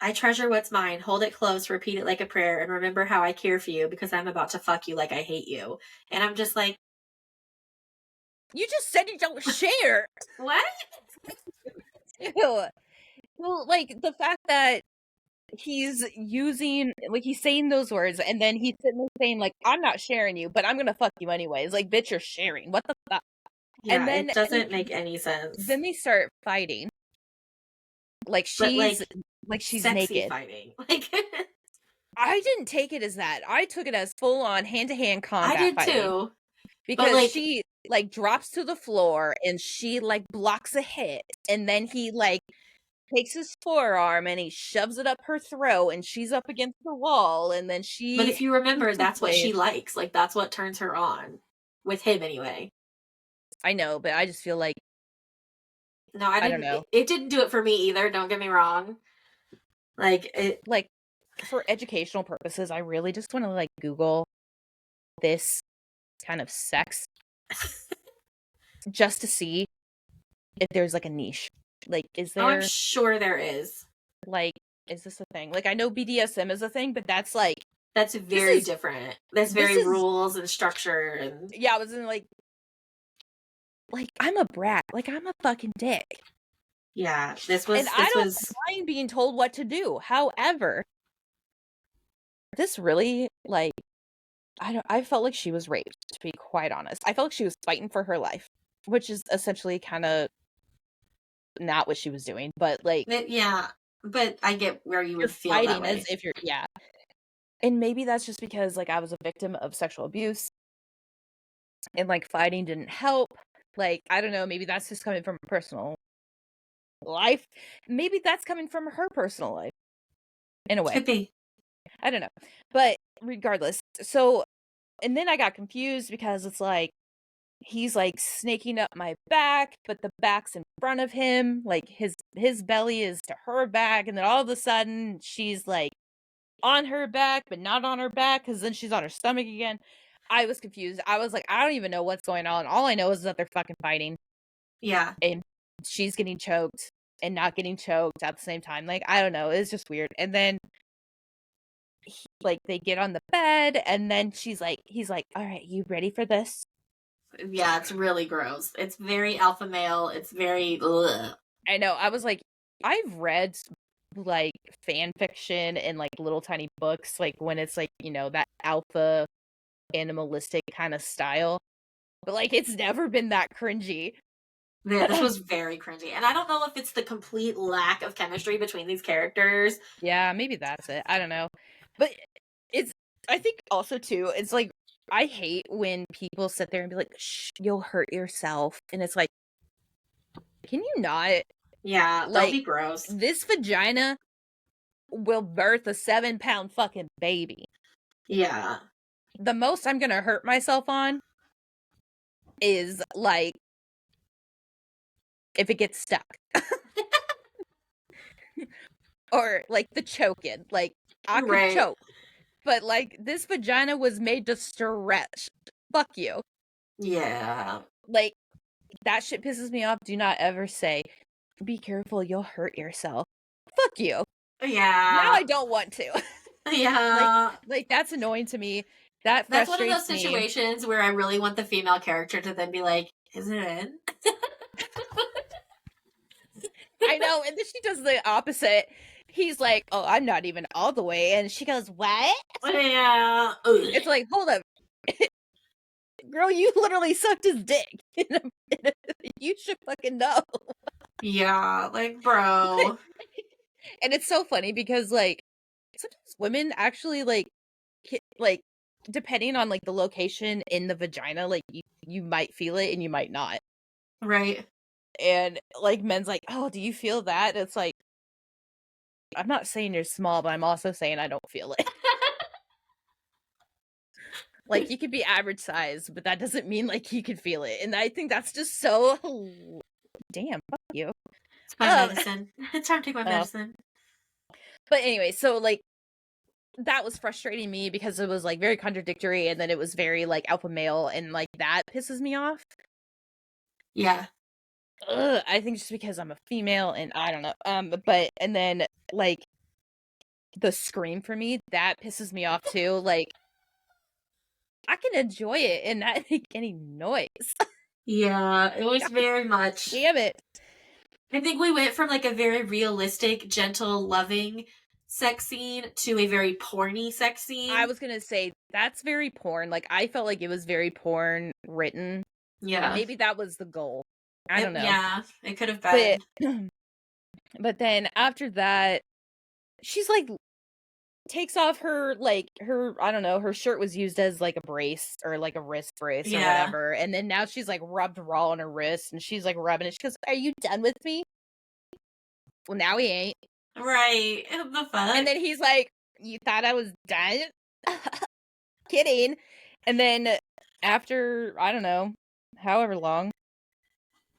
I treasure what's mine. Hold it close, repeat it like a prayer, and remember how I care for you because I'm about to fuck you like I hate you. And I'm just like, You just said you don't share. what? Ew. Well, like the fact that he's using, like, he's saying those words, and then he's sitting there saying, like, I'm not sharing you, but I'm gonna fuck you anyways. Like, bitch, you're sharing. What the fuck? And Yeah, it then doesn't make any sense. they start fighting. Like But she's she's sexy naked. fighting. Like I didn't take it as that. I took it as full on hand to hand I combat did fighting. too. But Because she like drops to the floor and she like blocks a hit, and then he like takes his forearm and he shoves it up her throat, and she's up against the wall, and then but she if you remember, hits his that's what blade. she likes. Like that's what turns her on. With him anyway. I know, but I just feel like No, I I don't didn't know. it didn't do it for me either, don't get me wrong. Like it Like for educational purposes, I really just want to like Google this kind of sex just to see if there's like a niche. Like, is Oh, I'm there sure there is. like, is this a thing? Like, I know BDSM is a thing, but that's like, That's this very is, different. There's this very is, rules and structure and yeah, I was in like, I'm a brat. Like, I'm a fucking dick. yeah, And I this don't was mind being told what to do. However, this really, like, I felt like she was raped, to be quite honest. I felt like she was fighting for her life, which is essentially kind of not what she was doing, but like, yeah, but I get where you you're would feel that fighting as way. if you're, yeah. And maybe that's just because like I was a victim of sexual abuse and like fighting didn't help. Like, I don't know, maybe that's just coming from personal life. Maybe that's coming from her personal life in a way. Could be. I don't know. But regardless, so and then I got confused because it's like he's like snaking up my back, but the back's in front of him. Like his belly is to her back, and then all of a sudden she's like on her back, but not on her back, because then she's on her stomach again. I was confused. I was like, I don't even know what's going on. All I know is that they're fucking fighting, Yeah. and she's getting choked and not getting choked at the same time. Like, I don't know. It's just weird. And then like they get on the bed, and then he's like, all right, you ready for this? Yeah, it's really gross. It's very alpha male. It's very ugh. I know. I was like, I've read like fan fiction and like little tiny books, like when it's like, you know, that alpha animalistic kind of style. But like it's never been that cringy. Yeah, this was very cringy. And I don't know if it's the complete lack of chemistry between these characters. Yeah, maybe that's it. I don't know. But it's I think also too, it's like I hate when people sit there and be like, shh, you'll hurt yourself. And it's like, can you not? Yeah, don't Like, be gross. this vagina will birth a 7-pound fucking baby. Yeah. The most I'm gonna hurt myself on is like if it gets stuck. Or like the choking. Like I could Right. choke. But like this vagina was made to stretch. Fuck you. Yeah. Like that shit pisses me off. Do not ever say, be careful, you'll hurt yourself. Fuck you. Now Yeah. I don't want to. Yeah. like that's annoying to me. That That's one of those frustrates me. situations where I really want the female character to then be like, is it in? I know, and then she does the opposite. He's like, oh, I'm not even all the way. And she goes, what? Yeah. It's like, hold up. Girl, you literally sucked his dick. You should fucking know. Yeah, like, bro. And it's so funny because, like, sometimes women actually, like, depending on, like, the location in the vagina, like, you might feel it and you might not. Right. And, like, men's like, oh, do you feel that? It's like, I'm not saying you're small, but I'm also saying I don't feel it. Like, you could be average size, but that doesn't mean, like, you could feel it. And I think that's just so... Damn, fuck you. It's my medicine. It's time to take my medicine. But anyway, so, like, that was frustrating me because it was, like, very contradictory, and then it was very, like, alpha male, and, like, that pisses me off. Yeah. Ugh, I think just because I'm a female, and I don't know. But, and then, like, the scream for me, that pisses me off too. Like, I can enjoy it and not make any noise. Yeah, it was God very much. damn it. I think we went from like a very realistic, gentle, loving sex scene to a very porny sex scene. I was gonna say that's very porn. Like, I felt like it was very porn written. Yeah. And maybe that was the goal. I don't know. Yeah, it could have been. But then after that, she's like takes off her I don't know, her shirt was used as like a brace or like a wrist brace or whatever. And then now she's like rubbed raw on her wrist and she's like rubbing it. She goes, "Are you done with me?" Well, now he ain't. Right. The fuck? And then he's like, "You thought I was done?" Kidding. And then after, I don't know, however long.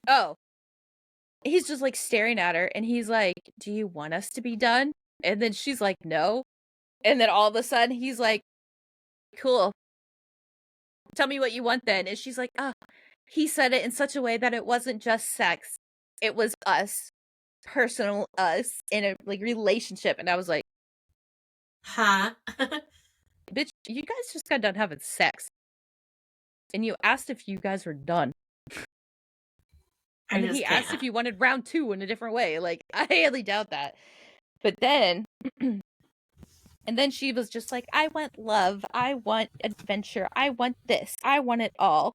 Oh. He's just like staring at her and he's like, "Do you want us to be done?" And then she's like, "No." And then all of a sudden he's like, "Cool. Tell me what you want then." And she's like, "Oh, he said it in such a way that it wasn't just sex. It was us. Personal us in a like relationship." And I was like, huh? "Bitch, you guys just got done having sex. And you asked if you guys were done." And then he asked if you wanted round 2 in a different way. Like, I highly doubt that. But then and then she was just like, "I want love. I want adventure. I want this. I want it all.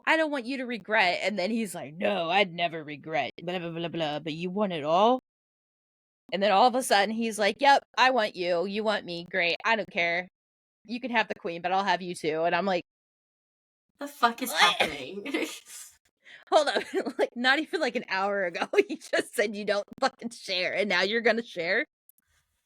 I don't want you to regret." And then he's like, "No, I'd never regret. Blah, blah, blah, blah. But you want it all?" And then all of a sudden he's like, "Yep, I want you. You want me. Great. I don't care. You can have the queen, but I'll have you too." And I'm like, the fuck is happening? Hold up. Like, not even like an hour ago, you just said you don't fucking share, and now you're gonna share?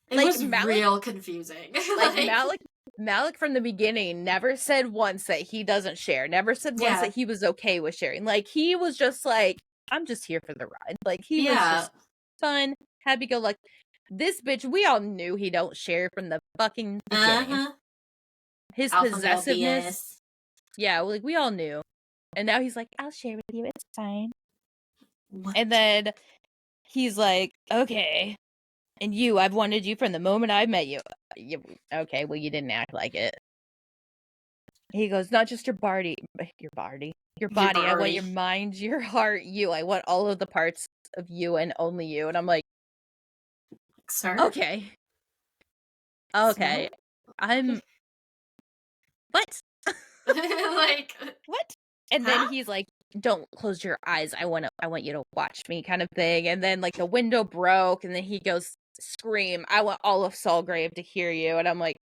It like, was real confusing. Like, Malik from the beginning never said once that he doesn't share. Never said once that he was okay with sharing. Like, he was just like, "I'm just here for the ride." Like, he was just fun, happy-go-lucky. This bitch, we all knew he don't share from the fucking beginning. His alpha possessiveness. Yeah, like, we all knew. And now he's like, "I'll share with you. It's fine." What? And then he's like, "Okay. And you, I've wanted you from the moment I met you." Okay, well, you didn't act like it. He goes, "Not just your body. Your body. I want your mind, your heart, you. I want all of the parts of you and only you." And I'm like, "Sir? Okay. Okay. I'm... What?" Like... What? And then he's like, "Don't close your eyes. I want you to watch me," kind of thing. And then like the window broke and then he goes, "Scream. I want all of Solgrave to hear you." And I'm like,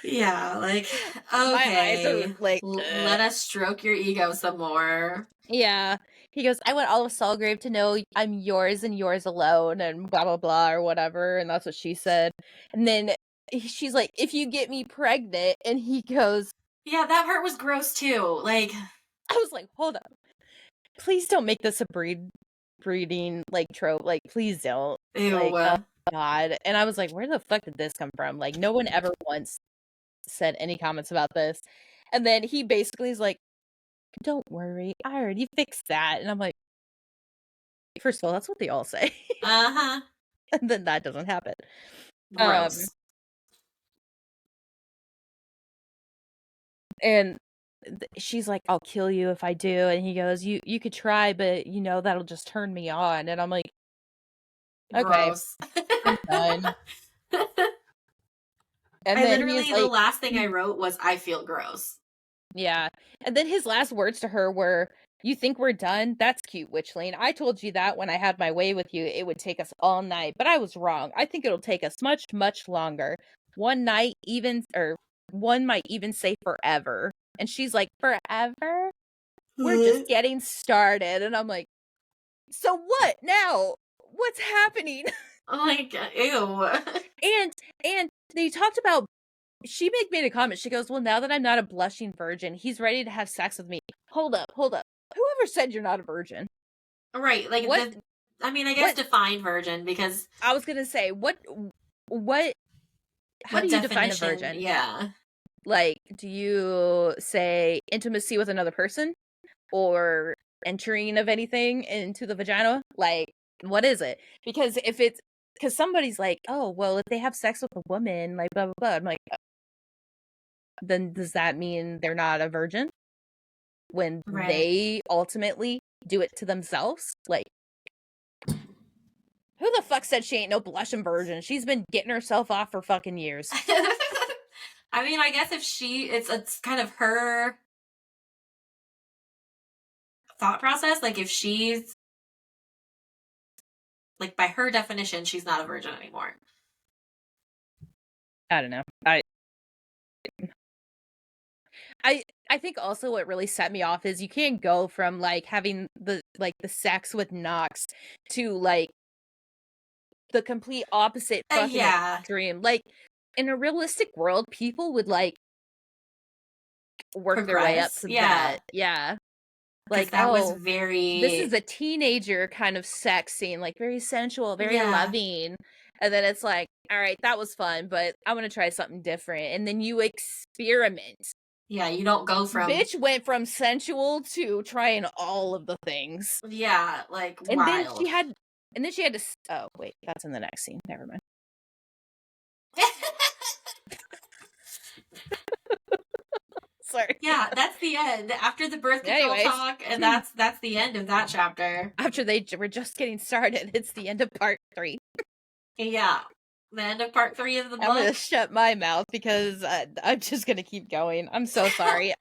yeah, like, okay. My eyes are like, let us stroke your ego some more. Yeah. He goes, "I want all of Solgrave to know I'm yours and yours alone," and blah, blah, blah, or whatever. And that's what she said. And then she's like, "If you get me pregnant," and he goes... Yeah, that part was gross too. Like, I was like, hold up. Please don't make this a breeding like trope. Like, please don't. Ew. Like, oh God. And I was like, where the fuck did this come from? Like, no one ever once said any comments about this. And then he basically is like, "Don't worry, I already fixed that." And I'm like, first of all, that's what they all say. Uh-huh. And then that doesn't happen. Gross. And she's like, "I'll kill you if I do." And he goes, you could try, but you know that'll just turn me on." And I'm like, okay, gross. I'm done. And I literally, the last thing I wrote was, "I feel gross." Yeah. And then his last words to her were, "You think we're done? That's cute, Witchling. I told you that when I had my way with you, it would take us all night, but I was wrong. I think it'll take us much, much longer. One night even, or one might even say forever." And she's like, "Forever? We're just getting started." And I'm like, so what now? What's happening? Oh my God, ew. And they talked about, she made a comment. She goes, "Well, now that I'm not a blushing virgin, he's ready to have sex with me." Hold up. Whoever said you're not a virgin? Right, like, what? I guess define virgin, because... I was gonna say, how do you define a virgin? Yeah. Like, do you say intimacy with another person? Or entering of anything into the vagina? Like, what is it? Because because somebody's like, oh, well, if they have sex with a woman, like blah blah blah. I'm like, then does that mean they're not a virgin when Right. they ultimately do it to themselves? Like, who the fuck said she ain't no blushing virgin? She's been getting herself off for fucking years. I mean, I guess if it's kind of her thought process. Like if she's like by her definition, she's not a virgin anymore. I don't know. I think also what really set me off is you can't go from like having the sex with Nox to like the complete opposite fucking Yeah, extreme. Like in a realistic world, people would like work their way up progress. to Yeah, that. Yeah. because Like, that was oh, this is very a teenager kind of sex scene, like very sensual, very yeah. loving. And then it's like, all right, that was fun, but I want to try something different. And then you experiment. Yeah, you don't go from Bitch went from sensual to trying all of the things. yeah, like And then wild. she had to oh, wait, that's in the next scene. Never mind. Sorry. Yeah, that's the end. After the birth control Anyways, talk, and that's the end of that chapter. after they were just getting started, it's the end of part 3. Yeah, the end of part 3 of the I'm gonna book. shut my mouth because I'm just gonna keep going. I'm so sorry.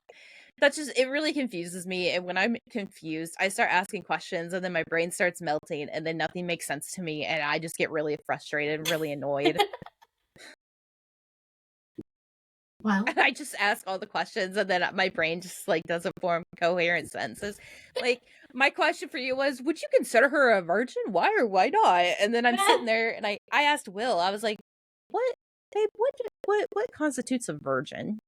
That's just it really confuses me, and when I'm confused, I start asking questions, and then my brain starts melting, and then nothing makes sense to me, and I just get really frustrated and really annoyed. Well, And I just ask all the questions, and then my brain just like doesn't form coherent sentences. Like my question for you was, would you consider her a virgin? Why or why not? And then I'm sitting there, and I asked Will, I was like, what, babe, what constitutes a virgin?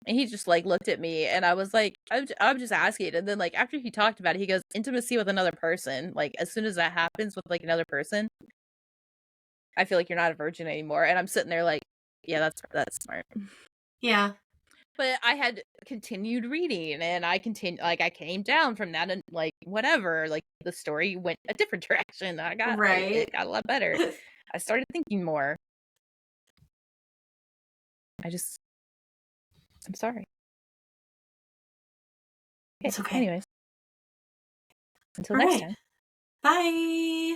And he just like looked at me, and I was like, I'm just asking. And then like after he talked about it, he goes, intimacy with another person. Like as soon as that happens with like another person, I feel like you're not a virgin anymore. And I'm sitting there like, yeah, that's smart. yeah. But I had continued reading, and I came down from that, and like whatever, like the story went a different direction. It Right. got a lot better. I started thinking more. I'm sorry. Okay, It's okay. anyways, until All next right. time. Bye.